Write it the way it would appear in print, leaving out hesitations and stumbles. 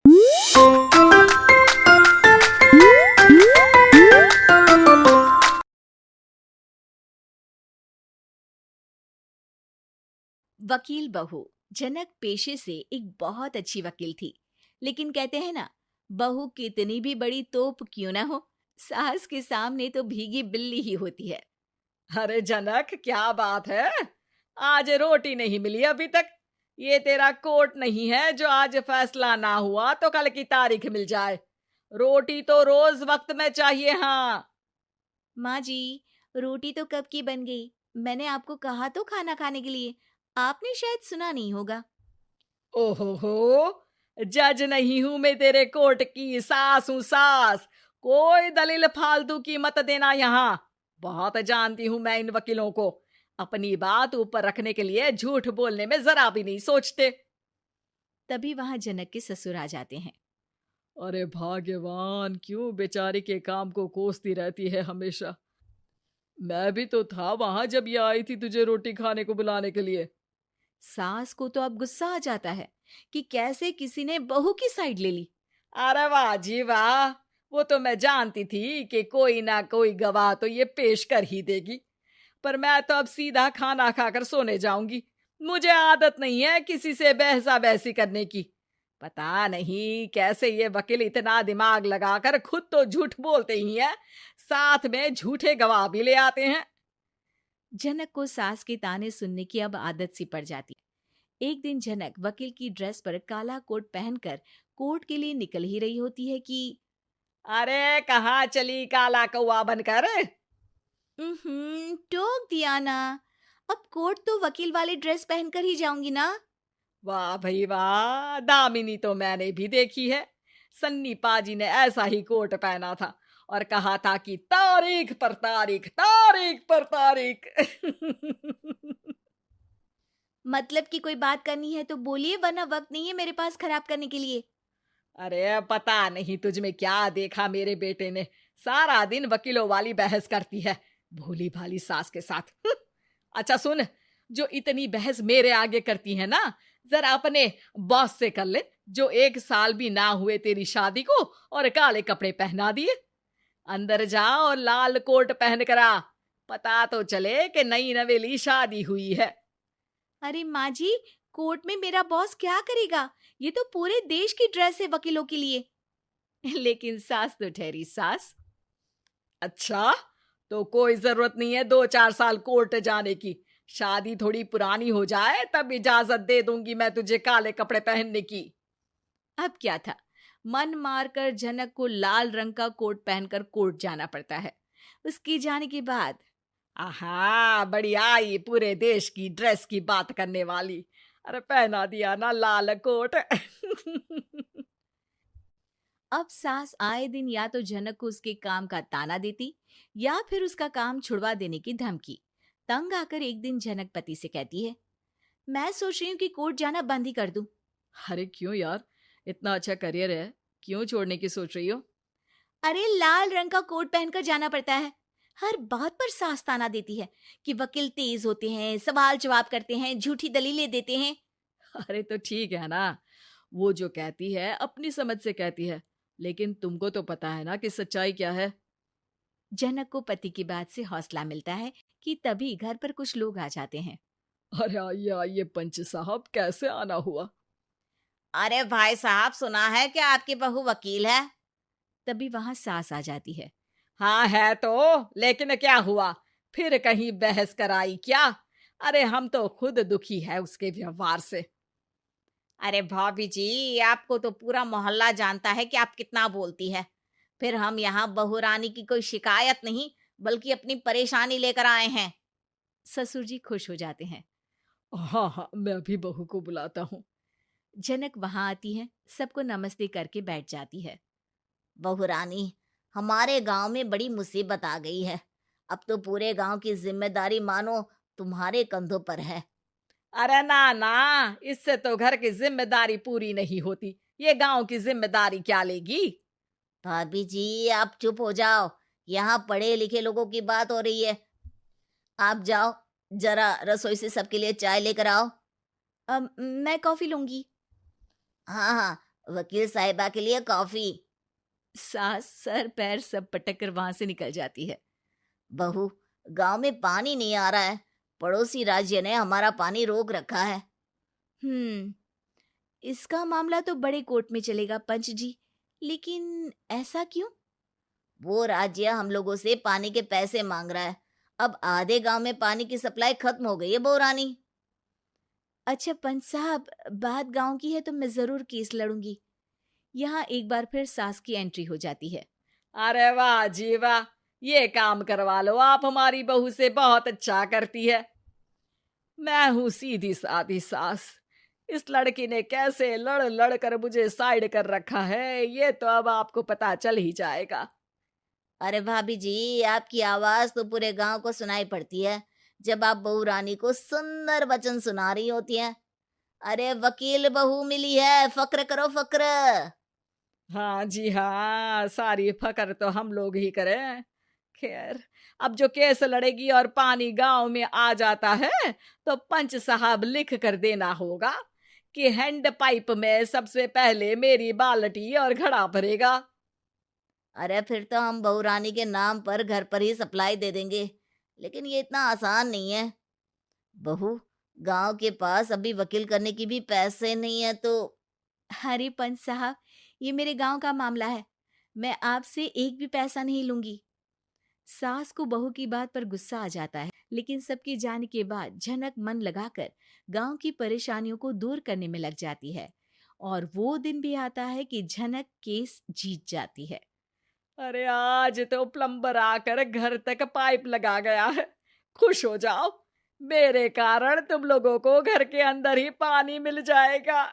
वकील बहू। जनक पेशे से एक बहुत अच्छी वकील थी, लेकिन कहते हैं ना, बहू कितनी भी बड़ी तोप क्यों ना हो, सास के सामने तो भीगी बिल्ली ही होती है। अरे जनक, क्या बात है? आज रोटी नहीं मिली अभी तक। ये तेरा कोर्ट नहीं है जो आज फैसला ना हुआ तो कल की तारीख मिल जाए। रोटी तो रोज वक्त में चाहिए। हाँ। माँ जी, रोटी तो कब की बन गई। मैंने आपको कहा तो खाना खाने के लिए, आपने शायद सुना नहीं होगा। ओहो, जज नहीं हूं मैं तेरे कोर्ट की, सास हूं सास। कोई दलील फालतू की मत देना यहाँ। बहुत जानती हूं मैं इन वकीलों को। अपनी बात ऊपर रखने के लिए झूठ बोलने में जरा भी नहीं सोचते। तभी वहां जनक के ससुर आ जाते हैं। अरे भाग्यवान, क्यों बेचारी के काम को कोसती रहती है हमेशा। मैं भी तो था वहां जब ये आई थी तुझे रोटी खाने को बुलाने के लिए। सास को तो अब गुस्सा आ जाता है कि कैसे किसी ने बहू की साइड ले ली। अरे वाह जी वाह, वो तो मैं जानती थी कि कोई ना कोई गवाह तो ये पेश कर ही देगी। पर मैं तो अब सीधा खाना खाकर सोने जाऊंगी। मुझे आदत नहीं है किसी से बहसा बहसी करने की। पता नहीं कैसे ये वकील इतना दिमाग लगाकर खुद तो झूठ बोलते ही हैं, साथ में झूठे गवाह भी ले आते हैं। जनक को सास के ताने सुनने की अब आदत सी पड़ जाती है। एक दिन जनक वकील की ड्रेस पर काला कोट पहनकर कोर्ट के लिए निकल ही रही होती है कि अरे कहाँ चली काला कौवा बनकर? टोक दिया ना। अब कोर्ट तो वकील वाली ड्रेस पहनकर ही जाऊंगी ना। वाह भाई वाह, दामिनी तो मैंने भी देखी है। सन्नी पाजी ने ऐसा ही कोट पहना था और कहा था कि तारीख पर तारीख, तारीख पर तारीख। मतलब कि कोई बात करनी है तो बोलिए, वरना वक्त नहीं है मेरे पास खराब करने के लिए। अरे पता नहीं तुझ में क्या देखा मेरे बेटे ने, सारा दिन वकीलों वाली बहस करती है, भोली भाली सास के साथ। अच्छा सुन, जो इतनी बहस मेरे आगे करती है ना, जरा अपने बॉस से कर ले, जो 1 साल भी ना हुए तेरी शादी को और काले कपड़े पहना दिए। अंदर जा और लाल कोट पहन कर आ, पता तो चले कि नई नवेली शादी हुई है। अरे माँ जी, कोर्ट में मेरा बॉस क्या करेगा? ये तो पूरे देश की ड्रेस है वकीलों के लिए। लेकिन सास तो ठहरी सास। अच्छा, तो कोई जरूरत नहीं है 2-4 साल कोर्ट जाने की। शादी थोड़ी पुरानी हो जाए तब इजाजत दे दूंगी मैं तुझे काले कपड़े पहनने की। अब क्या था, मन मारकर जनक को लाल रंग का कोट पहनकर कोर्ट जाना पड़ता है। उसके जाने के बाद आहा, बढ़िया, ये पूरे देश की ड्रेस की बात करने वाली। अरे पहना दिया ना लाल कोट। अब सास आए दिन या तो जनक को उसके काम का ताना देती, या फिर उसका काम छुड़वा देने की धमकी। तंग आकर एक दिन जनक पति से कहती है, मैं सोच रही हूँ कि कोर्ट जाना बंद ही कर दूं। अरे क्यों यार, इतना अच्छा करियर है, क्यों छोड़ने की सोच रही हो? अरे लाल रंग का कोट पहनकर जाना पड़ता है। हर बात पर सास ताना देती है कि वकील तेज होते हैं, सवाल जवाब करते हैं, झूठी दलीलें देते हैं। अरे तो ठीक है ना, वो जो कहती है अपनी समझ से कहती है, लेकिन तुमको तो पता है ना कि सच्चाई क्या है। जनक को पति की बात से हौसला मिलता है कि तभी घर पर कुछ लोग आ जाते हैं। अरे आइए पंच साहब, कैसे आना हुआ? अरे भाई साहब, सुना है कि आपकी बहू वकील है। तभी वहां सास आ जाती है। हाँ है तो, लेकिन क्या हुआ? फिर कहीं बहस कराई क्या? अरे हम तो खुद दुखी है उसके व्यवहार से। अरे भाभी जी, आपको तो पूरा मोहल्ला जानता है कि आप कितना बोलती है। फिर हम यहाँ बहू रानी की कोई शिकायत नहीं, बल्कि अपनी परेशानी लेकर आए हैं। ससुर जी खुश हो जाते हैं। हाँ हाँ, मैं भी बहू को बुलाता हूँ। जनक वहां आती है, सबको नमस्ते करके बैठ जाती है। बहू रानी, हमारे गांव में बड़ी मुसीबत आ गई है। अब तो पूरे गांव की जिम्मेदारी मानो तुम्हारे कंधों पर है। अरे ना ना, इससे तो घर की जिम्मेदारी पूरी नहीं होती, ये गांव की जिम्मेदारी क्या लेगी? भाभी जी, आप चुप हो जाओ। यहाँ पढ़े लिखे लोगों की बात हो रही है। आप जाओ, जरा रसोई से सबके लिए चाय लेकर आओ। मैं कॉफी लूंगी। हाँ हाँ, वकील साहिबा के लिए कॉफी। सास सर पैर सब पटक कर वहां से निकल जाती है। बहू, गांव में पानी नहीं आ रहा है, पड़ोसी राज्य ने हमारा पानी रोक रखा है। इसका मामला तो बड़े कोर्ट में चलेगा पंच जी, लेकिन ऐसा क्यों? वो राज्य हम लोगों से पानी के पैसे मांग रहा है। अब आधे गांव में पानी की सप्लाई खत्म हो गई है बहुरानी। अच्छा पंच साहब, बात गांव की है तो मैं जरूर केस लड़ूंगी। यहाँ एक बार फिर सास की एंट्री हो जाती है। अरे वाह जी वाह, ये काम करवा लो, आप हमारी बहू से बहुत अच्छा करती है। मैं हूं सीधी सादी सास। इस लड़की ने कैसे लड़ लड़ कर मुझे साइड कर रखा है, ये तो अब आपको पता चल ही जाएगा। अरे भाभी जी, आपकी आवाज तो पूरे गांव को सुनाई पड़ती है जब आप बहू रानी को सुंदर वचन सुना रही होती हैं। अरे वकील बहू मिली है, फक्र करो फक्र। हाँ जी हाँ, सारी फकर तो हम लोग ही करें। खैर, अब जो केस लड़ेगी और पानी गांव में आ जाता है तो पंच साहब लिख कर देना होगा कि हैंड पाइप में सबसे पहले मेरी बाल्टी और घड़ा भरेगा। अरे फिर तो हम बहू रानी के नाम पर घर पर ही सप्लाई दे देंगे, लेकिन ये इतना आसान नहीं है। बहू, गांव के पास अभी वकील करने की भी पैसे नहीं है तो। अरे पंच साहब, ये मेरे गांव का मामला है, मैं आपसे एक भी पैसा नहीं लूंगी। सास को बहू की बात पर गुस्सा आ जाता है, लेकिन सबके जाने के बाद झनक मन लगाकर गांव की परेशानियों को दूर करने में लग जाती है। और वो दिन भी आता है कि झनक केस जीत जाती है। अरे आज तो प्लम्बर आकर घर तक पाइप लगा गया है। खुश हो जाओ, मेरे कारण तुम लोगों को घर के अंदर ही पानी मिल जाएगा।